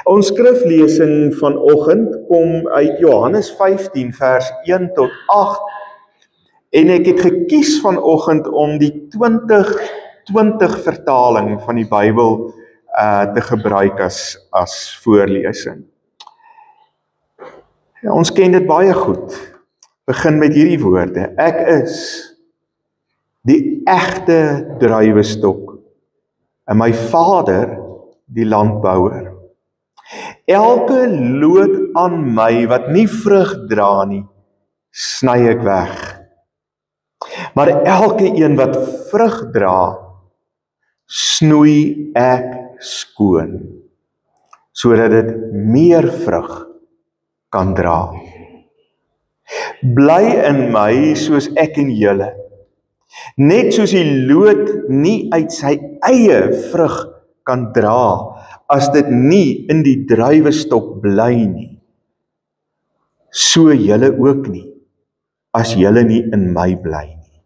Ons skriflesing vanoggend kom uit Johannes 15 vers 1 tot 8 en ek het gekies vanoggend om die 2020 vertaling van die Bybel te gebruik as voorlesing. Ja, ons ken dit baie goed. Begin met hierdie woorde: Ek is die egte druiwestok en my Vader die landbouer. Elke loot aan my wat nie vrug dra nie, sny ek weg. Maar elke een wat vrug dra, snoei ek skoon, sodat dit meer vrug kan dra. Bly in my soos ek in julle. Net soos die loot nie uit sy eie vrug kan dra, as dit nie in die druiwestok bly nie, so julle ook nie, as julle nie in my bly nie.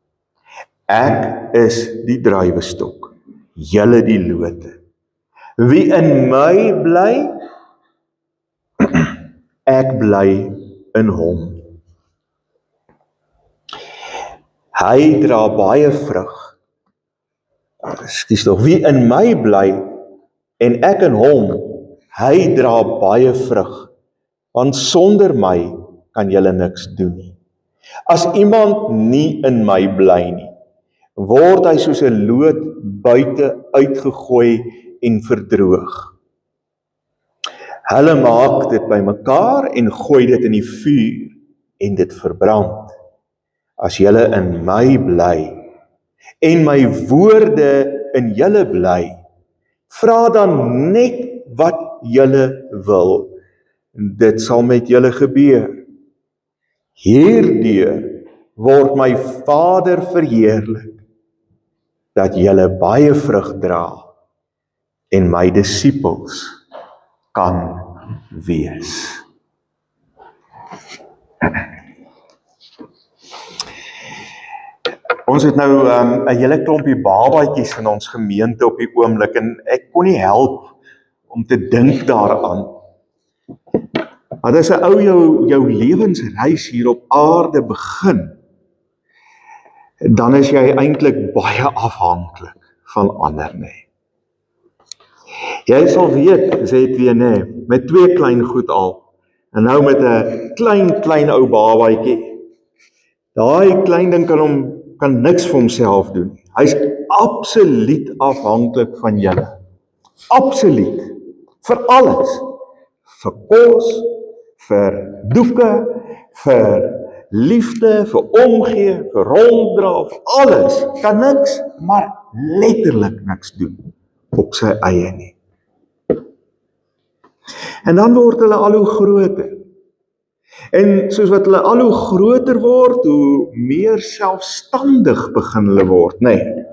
Ek is die druiwestok, julle die lote. Wie in my bly, ek bly in hom. Hy dra baie vrug. Wie in my bly en ek in hom, hy dra baie vrug, want sonder my kan julle niks doen nie. As iemand nie in my bly nie, word hy soos 'n loot buite uitgegooi en verdroog. Hulle maak dit bymekaar en gooi dit in die vuur en dit verbrand. As julle in my bly en my woorde in julle bly, vra dan net wat julle wil. Dit sal met julle gebeur. Hierdeur word my Vader verheerlik, dat julle baie vrug dra en my disippels kan wees. Ons het nou 'n hele klompie babatjies in ons gemeente op die oomblik en ek kon nie help om te dink daaraan. Want as 'n ou jou lewensreis hier op aarde begin, dan is jy eintlik baie afhanklik van ander, nee. Jy sal weet, sê het weer, nee, met 2 klein goed al, en nou met 'n klein ou babatjie. Daai klein ding kan niks vir homself doen. Hy's absoluut afhanklik van julle. Absoluut. Vir alles. Vir kos, vir doeke, vir liefde, vir omgee, vir ronddra, vir alles. Kan niks, maar letterlik niks doen op sy eie nie. En dan word hulle al hoe groter. En soos wat hulle al hoe groter word, hoe meer selfstandig begin hulle word, nee.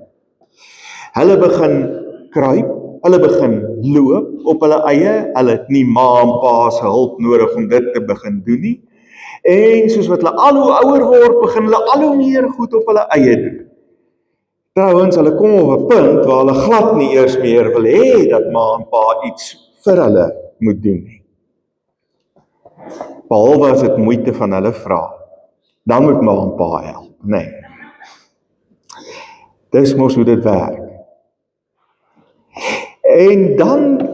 Hulle begin kruip, hulle begin loop op hulle eie, hulle het nie ma en pa se hulp nodig om dit te begin doen nie. En soos wat hulle al hoe ouer word, begin hulle al hoe meer goed op hulle eie doen. Trouwens, hulle kom op 'n punt waar hulle glad nie eers meer wil hê dat ma en pa iets vir hulle moet doen nie. Behalwe as dit moeite van hulle vra, dan moet ma en pa help, nee. Dis mos hoe dit werk. En dan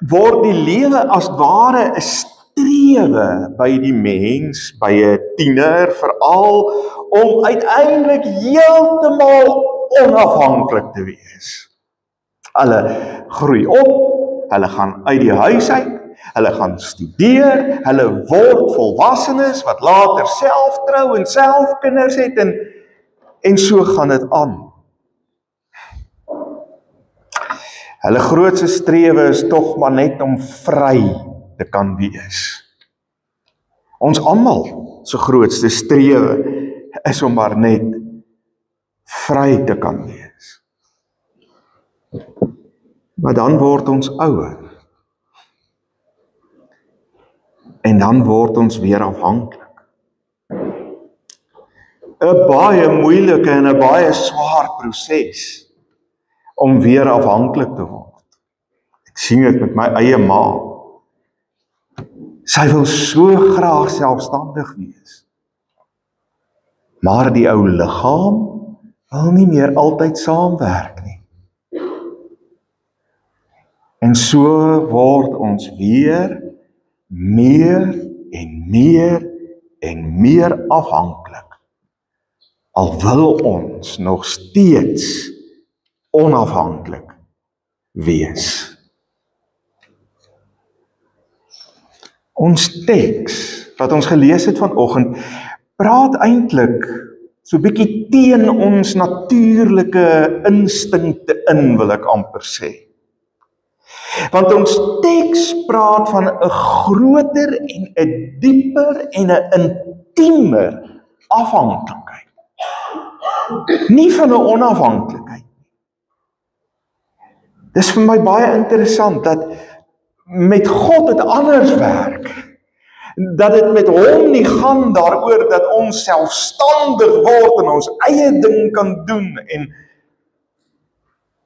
word die lewe as ware 'n strewe by die mens, by 'n tiener veral, om uiteindelik heeltemal onafhanklik te wees. Hulle groei op, hulle gaan uit die huis uit, hulle gaan studeer, hulle word volwassenes wat later self trou en self kinders het en so gaan dit aan. Hulle grootste strewe is tog maar net om vry te kan wees. Ons almal se grootste strewe is om maar net vry te kan wees. Maar dan word ons ouer. En dan word ons weer afhanklik. 'n Baie moeilike en 'n baie swaar proses om weer afhanklik te word. Ek Sien dit met my eie ma. Sy wil so graag selfstandig wees. Maar die ou liggaam wil nie meer altyd saamwerk nie. En so word ons weer meer en meer afhanklik. Al wil ons nog steeds onafhanklik wees. Ons teks wat ons gelees het vanoggend praat eintlik so bietjie teen ons natuurlike instinkte in, wil ek amper sê. Want ons teks praat van 'n groter en 'n dieper en 'n intiemer afhanklikheid. Nie van 'n onafhanklikheid. Dis vir my baie interessant dat met God dit anders werk. Dat dit met hom nie gaan daaroor dat ons selfstandig word en ons eie ding kan doen en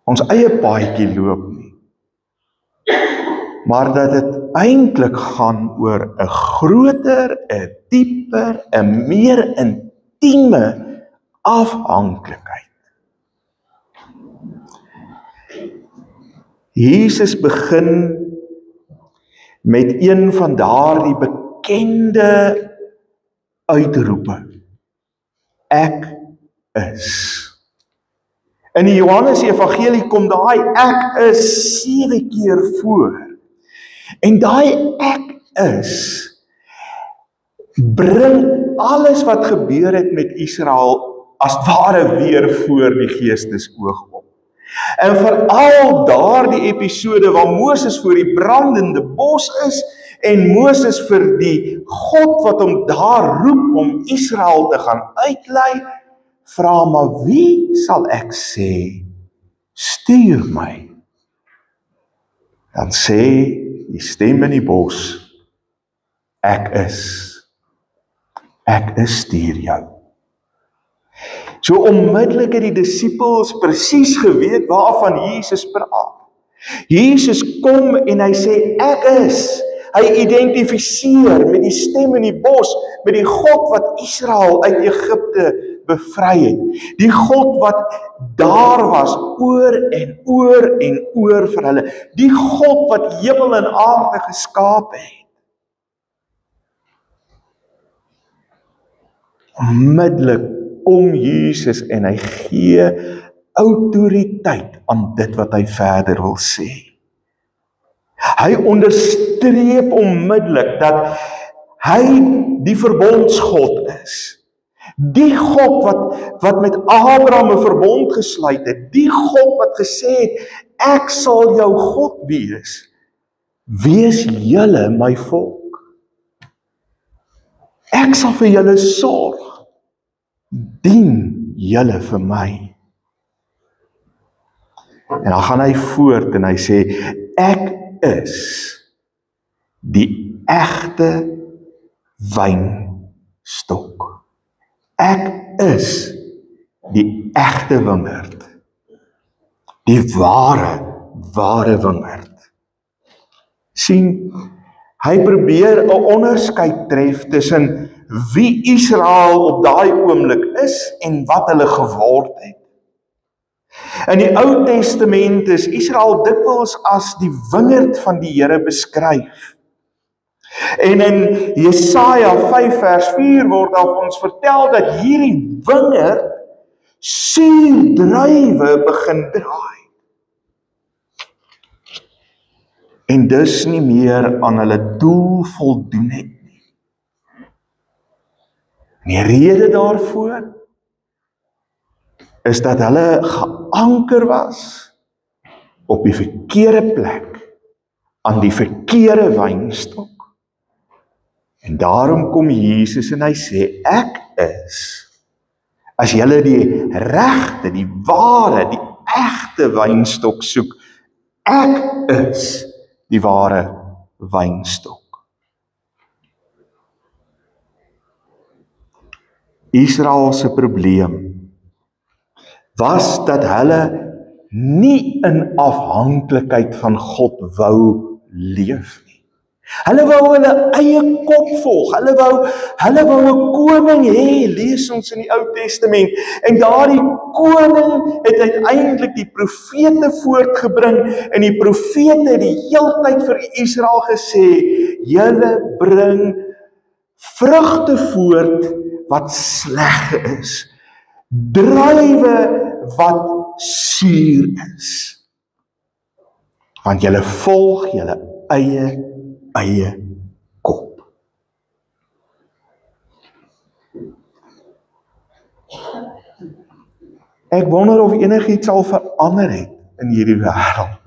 ons eie paadjie loop nie. Maar dat dit eintlik gaan oor 'n groter, 'n dieper, 'n meer intieme afhanklikheid. Jesus begin met een van daardie bekende uitroepe. Ek is. In die Johannes Evangelie kom daai ek is 7 keer voor. En daai ek is bring alles wat gebeur het met Israel as ware weer voor die geestesoog op. En veral daardie episode waar Moses voor die brandende bos is en Moses vir die God wat hom daar roep om Israel te gaan uitlei, vra maar wie sal ek sê, stuur my. Dan sê die stem in die bos, ek is stuur jou. So onmiddellik het die disippels presies geweet waarvan Jesus praat. Jesus kom en hy sê ek is. Hy identifiseer met die stem in die bos, met die God wat Israel uit Egipte bevry het. Die God wat daar was oor en oor vir hulle. Die God wat hemel en aarde geskaap het. Onmiddellik kom Jesus en hy gee autoriteit aan dit wat hy verder wil sê. Hy onderstreep onmiddellik dat hy die verbondsgod is. Die God wat met Abraham 'n verbond gesluit het. Die God wat gesê het, ek sal jou God wees. Wees julle my volk. Ek sal vir julle sorg. Dien julle vir my. En dan gaan hy voort en hy sê, ek is die egte wynstok. Ek is die egte wingerd. Die ware wingerd. Sien, hy probeer 'n onderskeid tref tussen wie Israel op daai oomblik is en wat hulle geword het. In die Ou Testament is Israel dikwels as die wingerd van die Here beskryf. En in Jesaja 5 vers 4 word daar vir ons vertel dat hierdie wingerd suurdruiwe begin draai. En dus nie meer aan hulle doel voldoen het nie. Die rede daarvoor is dat hulle geanker was op die verkeerde plek, aan die verkeerde wynstok. En daarom kom Jesus en hy sê, ek is, as julle die regte, die ware, die egte wynstok soek, ek is die ware wynstok. Israel se probleem was dat hulle nie in afhanklikheid van God wou leef nie. Hulle wou hulle eie kop volg, hulle wou 'n koning hê, lees ons in die Ou Testament, en daardie koning het uiteindelik die profete voortgebring, en die profete het die heeltyd vir Israel gesê, julle bring vrugte voort wat sleg is, druiwe wat suur is, want julle volg julle eie kop. Ek wonder of enigiets al verander het in hierdie wêreld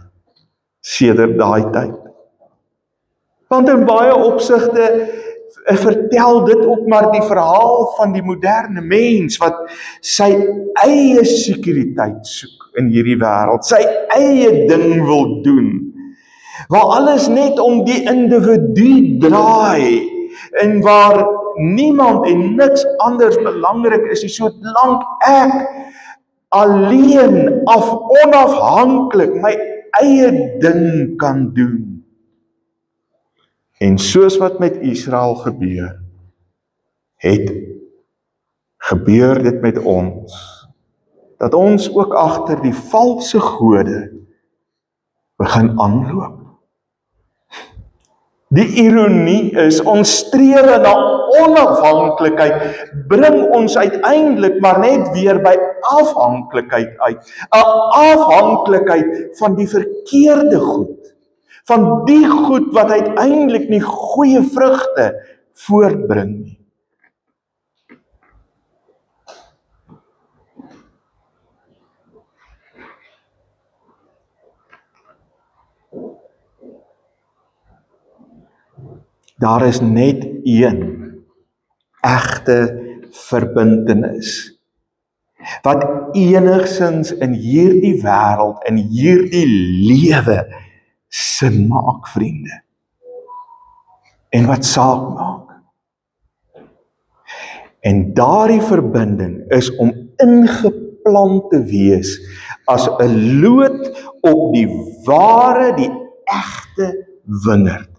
sedert daai tyd. Want in baie opsigte vertel dit ook maar die verhaal van die moderne mens wat sy eie sekuriteit soek in hierdie wêreld, sy eie ding wil doen, waar alles net om die individu draai en waar niemand en niks anders belangrik is nie, solank ek alleen onafhanklik my eie ding kan doen. En soos wat met Israel gebeur dit met ons, dat ons ook agter die valse gode begin aanloop. Die ironie is, ons strewe na onafhanklikheid bring ons uiteindelik maar net weer by afhanklikheid uit. 'n Afhanklikheid van die verkeerde goed, van die goed wat uiteindelik nie goeie vrugte voortbring nie. Daar is net een egte verbintenis wat enigsins in hierdie wêreld, in hierdie lewe sin maak, vriende. En wat saak maak. En daardie verbinding is om ingeplant te wees as 'n loot op die ware, die egte wingerd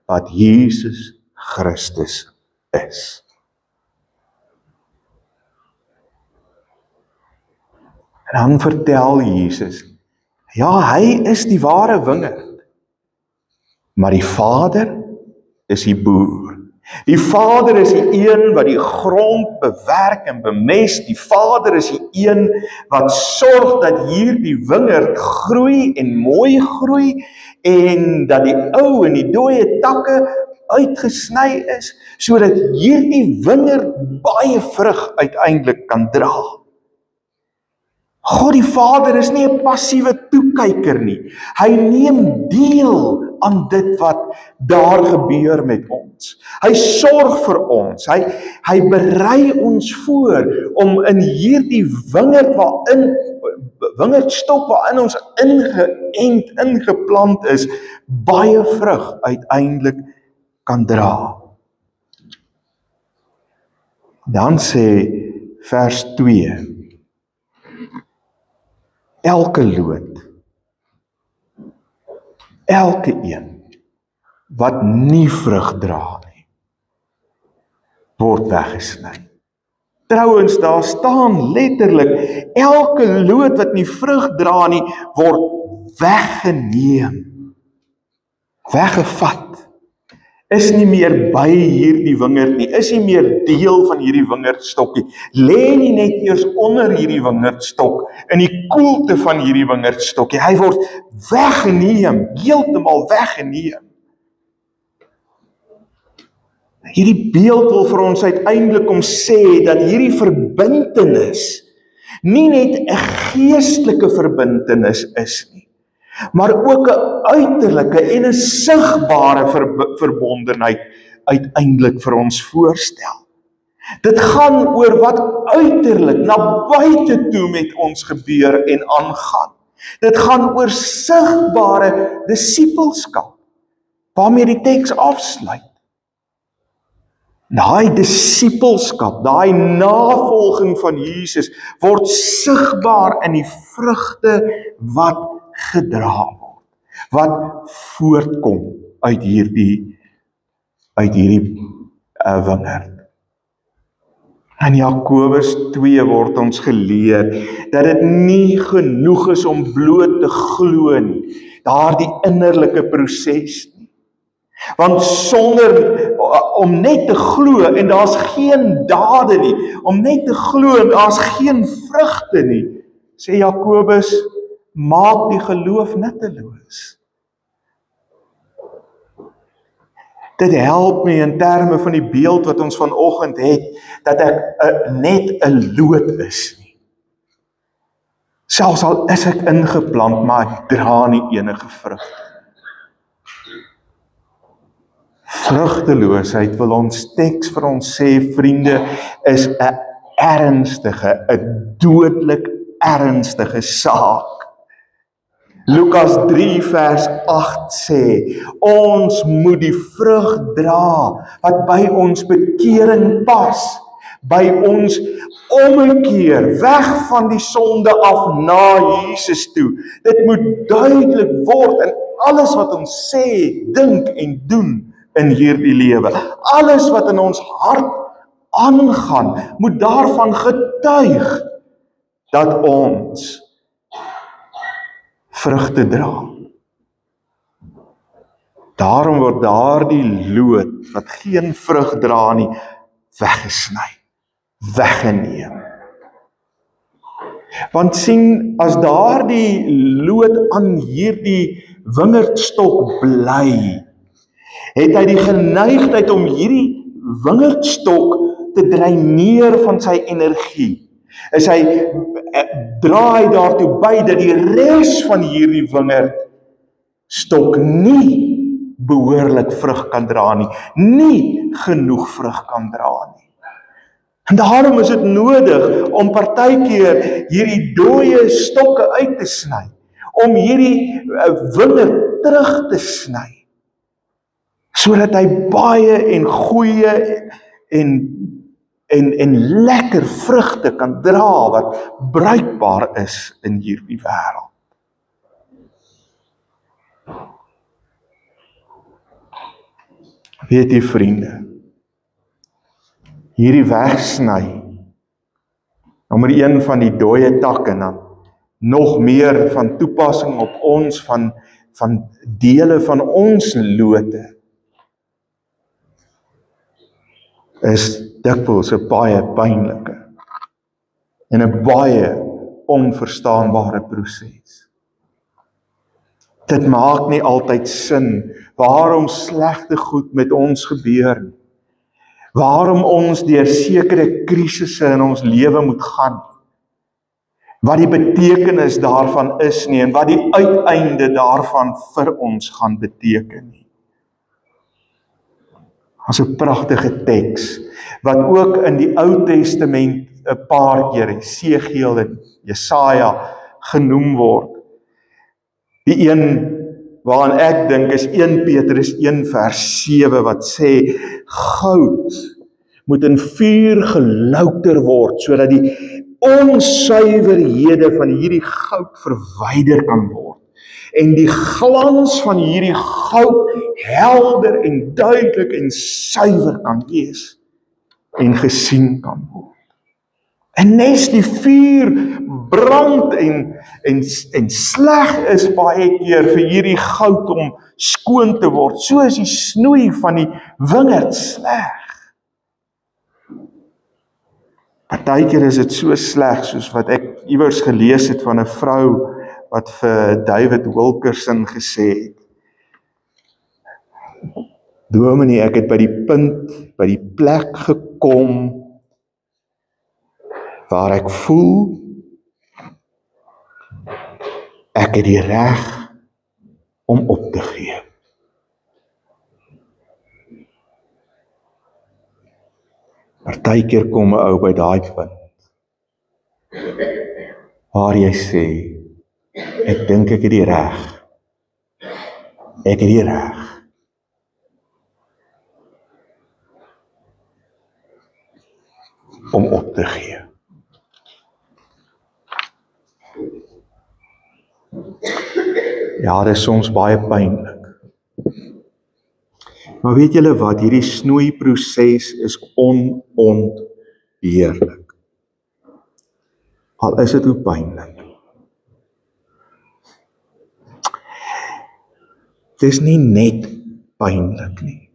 wat Jesus Christus is. En dan vertel Jesus, ja, hy is die ware wingerd, maar die Vader is die boer. Die Vader is die een wat die grond bewerk en bemest. Die Vader is die een wat sorg dat hierdie wingerd groei en mooi groei en dat die ou en die dooie takke uitgesny is, sodat hierdie wingerd baie vrug uiteindelik kan dra. God die Vader is nie 'n passiewe toekyker nie. Hy neem deel aan dit wat daar gebeur met ons. Hy sorg vir ons. Hy berei ons voor om in hierdie wingerdstok waarin ons ingeplant is, baie vrug uiteindelik kan dra. Dan sê vers 2, elke loot, elke een wat nie vrug dra nie, word weggesny. Trouwens, daar staan letterlik, elke loot wat nie vrug dra nie, word weggeneem, weggevat, is nie meer by hierdie wingerd nie, is nie meer deel van hierdie wingerdstokkie, lê nie net eers onder hierdie wingerdstok, in die koelte van hierdie wingerdstokkie, hy word weggeneem, heeltemal weggeneem. Hierdie beeld wil vir ons uiteindelik om sê, dat hierdie verbintenis nie net 'n geestelike verbintenis is nie, maar ook 'n uiterlike en 'n sigbare verbondenheid uiteindelik vir ons voorstel. Dit gaan oor wat uiterlik na buite toe met ons gebeur en aangaan. Dit gaan oor sigbare disippelskap, waarmee die teks afsluit. Daai disippelskap, daai navolging van Jesus word sigbaar in die vrugte wat gedra word, wat voortkom uit hierdie wingerd. In Jakobus 2 word ons geleer dat dit nie genoeg is om bloot te glo nie, daardie innerlike proses nie. Want sonder om net te glo en daar's geen dade nie, om net te glo en daar's geen vrugte nie, sê Jakobus, maak die geloof nutteloos. Dit help my in terme van die beeld wat ons vanoggend het, dat ek net 'n loot is nie. Selfs al is ek ingeplant, maar ek dra nie enige vrug. Vrugteloosheid, wil ons teks vir ons sê, vriende, is 'n ernstige, 'n dodelik ernstige saak. Lukas 3 vers 8 sê, ons moet die vrug dra wat by ons bekering pas, by ons omkeer, weg van die sonde af na Jesus toe. Dit moet duidelik word in alles wat ons sê, dink en doen in hierdie lewe. Alles wat in ons hart aangaan, moet daarvan getuig dat ons vrugte dra. Daarom word daardie loot wat geen vrug dra nie, weggesny, weggeneem. Want sien, as daardie loot aan hierdie wingerdstok bly, het hy die geneigtheid om hierdie wingerdstok te dreineer van sy energie. Is hy draai daartoe by dat die res van hierdie wingerdstok nie behoorlik vrug kan dra nie, nie genoeg vrug kan dra nie. En daarom is dit nodig om partykeer hierdie dooie stokke uit te sny, om hierdie wingerd terug te sny, sodat hy baie en goeie en lekker vrugte kan dra wat bruikbaar is in hierdie wêreld. Weet jy, vriende, hierdie wegsny, nommer 1 van die dooie takke, dan nog meer van toepassing op ons, van dele van ons lote, is dikwels 'n baie pynlike en 'n baie onverstaanbare proses. Dit maak nie altyd sin waarom slegte goed met ons gebeur, waarom ons deur sekere krisisse in ons lewe moet gaan, wat die betekenis daarvan is nie en wat die uiteinde daarvan vir ons gaan beteken nie. As 'n pragtige teks, wat ook in die Ou Testament 'n paar keer, Esegiel en Jesaja genoem word. Die een waaraan ek dink is 1 Petrus 1 vers 7 wat sê, goud moet in vuur gelouter word, sodat die onsuiverhede van hierdie goud verwyder kan word. En die glans van hierdie goud helder en duidelik en suiwer kan wees en gesien kan word. En nes die vuur brand en sleg is baie keer vir hierdie goud om skoon te word, so is die snoei van die wingerd sleg. Partykeer is dit so sleg soos wat ek iewers gelees het van 'n vrou wat vir David Wilkerson gesê het, Dominee, ek het by die punt, by die plek gekom waar ek voel ek het die reg om op te gee. Partykeer kom 'n ou by daai punt waar jy sê, ek dink ek het die reg. Ek het die reg. om op te gee. Ja, dit is soms baie pynlik. Maar weet julle wat, hierdie snoeiproses is onontbeerlik. Al is dit hoe pynlik. Dit is nie net pynlik nie.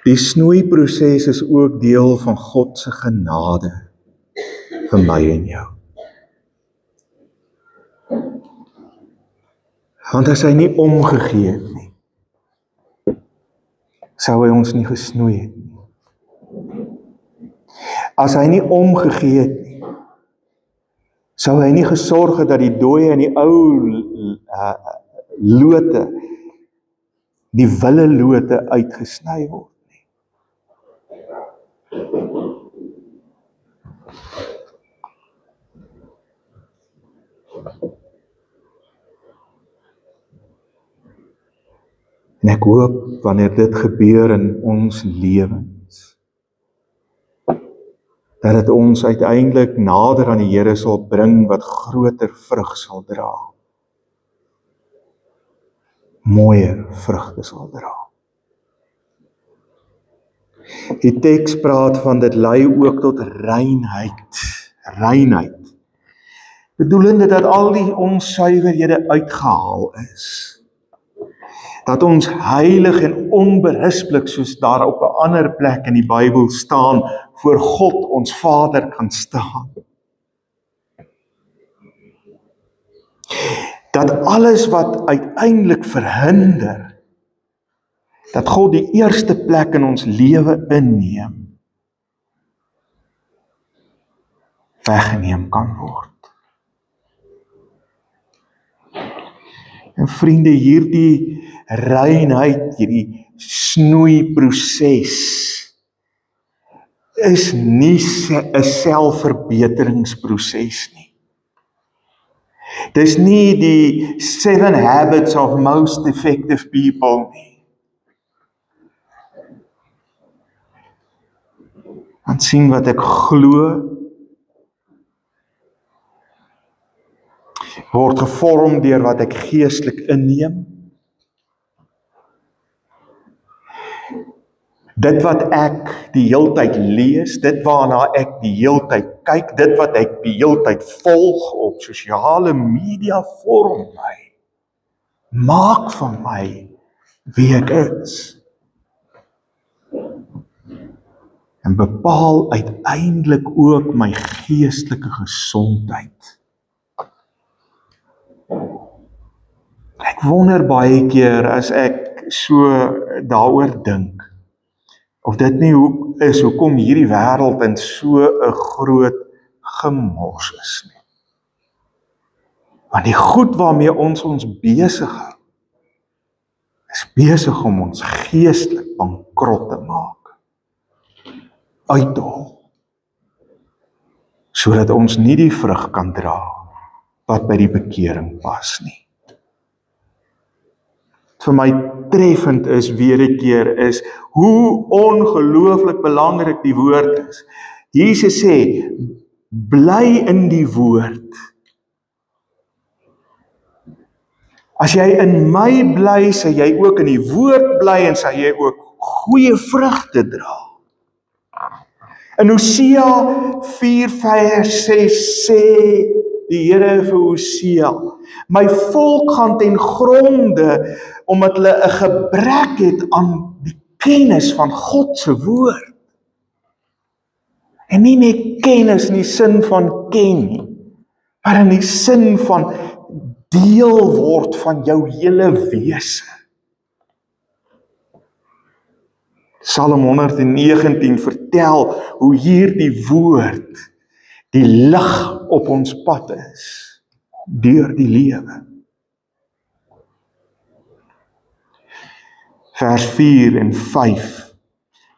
Die snoeiproses is ook deel van God se genade vir my en jou. Want as hy nie omgegee het nie, sou hy ons nie gesnoei het nie. As hy nie omgegee het nie, sou hy nie gesorg het dat die dooie en die ou lote, die wille lote uitgesny word nie. En ek hoop, wanneer dit gebeur in ons lewens, dat dit ons uiteindelik nader aan die Here sal bring, wat groter vrug sal dra. Mooier vrugte sal dra. Die teks praat van dit lei ook tot reinheid. Reinheid. Bedoelende dat al die onsuiverhede uitgehaal is. Dat ons heilig en onberispelik, soos daar op 'n ander plek in die Bybel staan, voor God ons Vader kan staan. Dat alles wat uiteindelik verhinder, dat God die eerste plek in ons lewe inneem, weggeneem kan word. En vriende, hierdie reinheid, hierdie snoeiproses, is nie 'n selfverbeteringsproses nie. Dis nie die 7 habits of most effective people nie. Want sien wat ek glo, word gevorm deur wat ek geestelik inneem. Dit wat ek die heeltyd lees, dit waarna ek die heeltyd kyk, dit wat ek die heeltyd volg op sosiale media vorm my, maak van my wie ek is. En bepaal uiteindelik ook my geestelike gesondheid. Ek wonder baie keer as ek so daaroor dink, of dit nie is hoekom hierdie wêreld in so 'n groot gemors is nie. Want die goed waarmee ons besig hou, is besig om ons geestelik bankrot te maak. Uit te hol. Sodat ons nie die vrug kan dra wat by die bekering pas nie. Vir my treffend is weer 'n keer is hoe ongelooflik belangrik die woord is. Jesus sê, bly in die woord. As jy in my bly, sal jy ook in die woord bly en sal jy ook goeie vrugte dra. In Hosea 4:6 sê die Here vir Hosea, my volk gaan ten gronde omdat hulle 'n gebrek het aan die kennis van God se woord. En nie net kennis in die sin van ken nie, maar in die sin van deel word van jou hele wese. Psalm 119 vertel hoe hierdie woord die lig op ons pad is, deur die lewe. Vers 4 en 5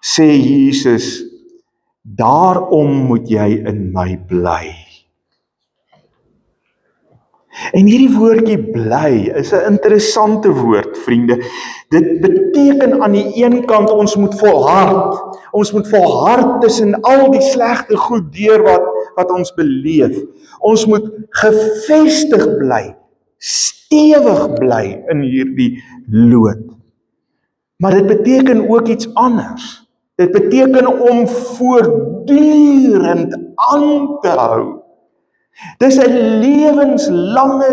sê Jesus, daarom moet jy in my bly. En hierdie woordjie bly is 'n interessante woord, vriende. Dit beteken aan die een kant ons moet volhard. Ons moet volhard tussen al die slegte goed deur wat ons beleef. Ons moet gefestig bly, stewig bly in hierdie lood. Maar dit beteken ook iets anders. Dit beteken om voortdurend aan te hou. Dis 'n lewenslange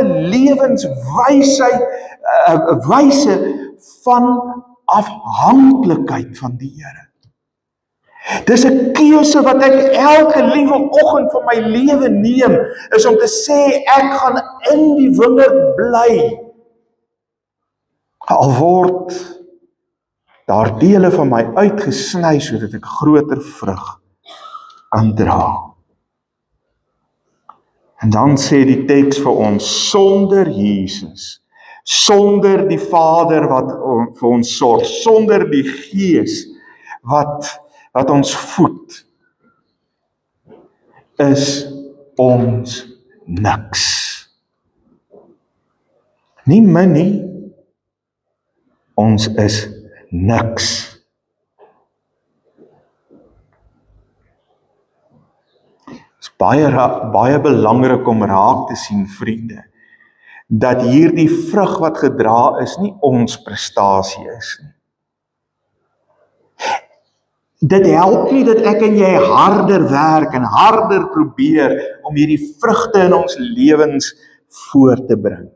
wyse van afhanklikheid van die Here. Dis 'n keuse wat ek elke liewe oggend van my lewe neem, is om te sê ek gaan in die wingerd bly. Al word daar dele van my uitgesny sodat ek groter vrug kan dra. En dan sê die teks vir ons, sonder Jesus, sonder die Vader wat vir ons sorg, sonder die Gees wat ons voed, is ons niks. Nie min nie, ons is niks. Baie belangrik om raak te sien, vriende, dat hierdie vrug wat gedra is nie ons prestasie is nie. Dit help nie dat ek en jy harder werk en harder probeer om hierdie vrugte in ons lewens voor te bring.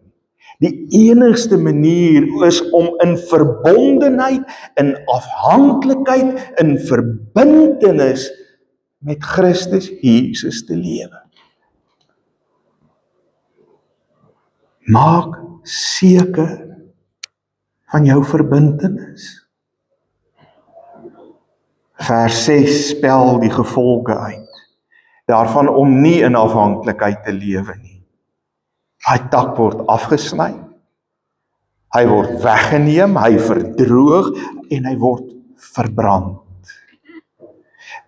Die enigste manier is om in verbondenheid, in afhanklikheid, in verbintenis met Christus Jesus te lewe. Maak seker van jou verbintenis. Vers 6 spel die gevolge uit, daarvan om nie in afhanklikheid te lewe nie. Hy tak word afgesny, hy word weggeneem, hy verdroog en hy word verbrand.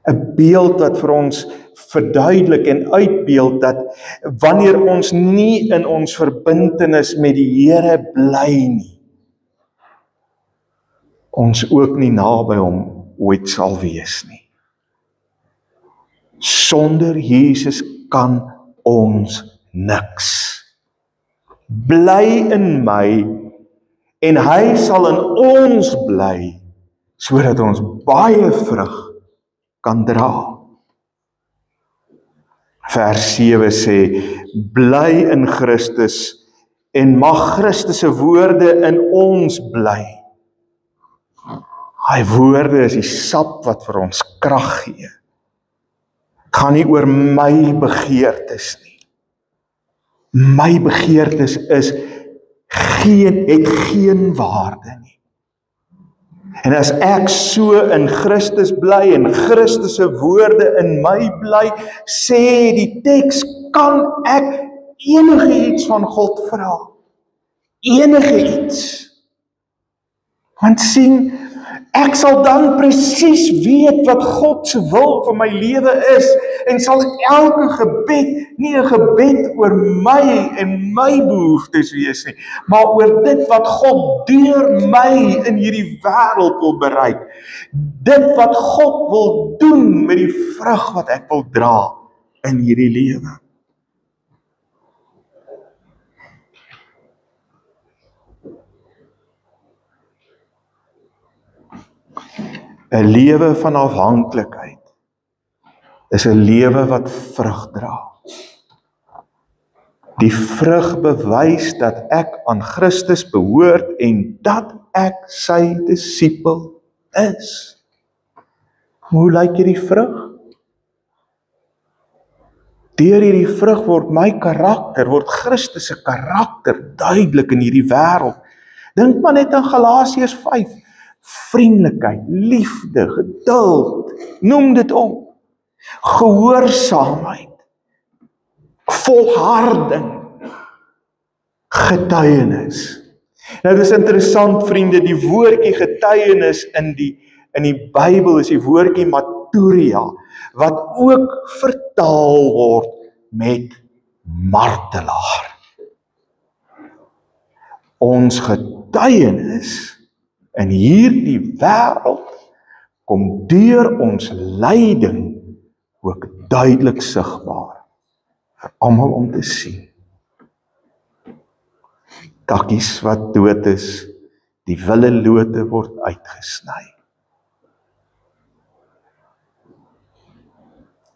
'n beeld wat vir ons verduidelik en uitbeeld dat wanneer ons nie in ons verbintenis met die Here bly nie, ons ook nie naby hom ooit sal wees nie. Sonder Jesus kan ons niks. Bly in my en hy sal in ons bly, sodat ons baie vrug kan dra. Vers 7 sê, bly in Christus en mag Christus se woorde in ons bly. Hy woorde is die sap wat vir ons krag gee. Het gaan nie oor my begeertes nie. My begeertes het geen waarde nie. En as ek so in Christus bly en Christus se woorde in my bly, sê die teks, kan ek enige iets van God vra. Enige iets. Want sien, ek sal dan presies weet wat God se wil vir my lewe is en sal elke gebed nie 'n gebed oor my en my behoeftes wees nie, maar oor dit wat God deur my in hierdie wêreld wil bereik. Dit wat God wil doen met die vrug wat ek wil dra in hierdie lewe. 'n lewe van afhanklikheid is 'n lewe wat vrug dra. Die vrug bewys dat ek aan Christus behoort en dat ek sy disipel is. Hoe lyk hierdie vrug? Deur hierdie vrug word my karakter, word Christus se karakter duidelik in hierdie wêreld. Dink maar net aan Galasiërs 5. Vriendelikheid, liefde, geduld, noem dit op. Gehoorsaamheid, volharding, getuienis. Nou dis interessant, vriende, die woordjie getuienis in die Bybel is die woordjie maturia, wat ook vertaal word met martelaar. ons getuienis in hierdie wêreld kom deur ons lyding ook duidelik sigbaar vir almal om te sien. Takkies wat dood is, die willelote word uitgesny.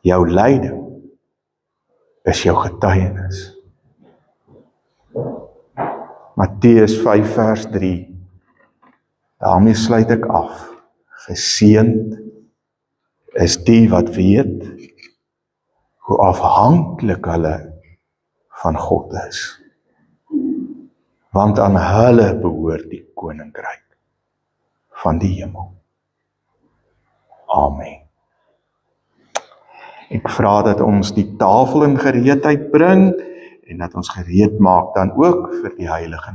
Jou lyding is jou getuienis. Matteus 5 vers 3. Daarmee sluit ek af. Geseënd is die wat weet hoe afhanklik hulle van God is. Want aan hulle behoort die koninkryk van die hemel. Amen. Ek vra dat ons die tafel in gereedheid bring en dat ons gereed maak dan ook vir die heilige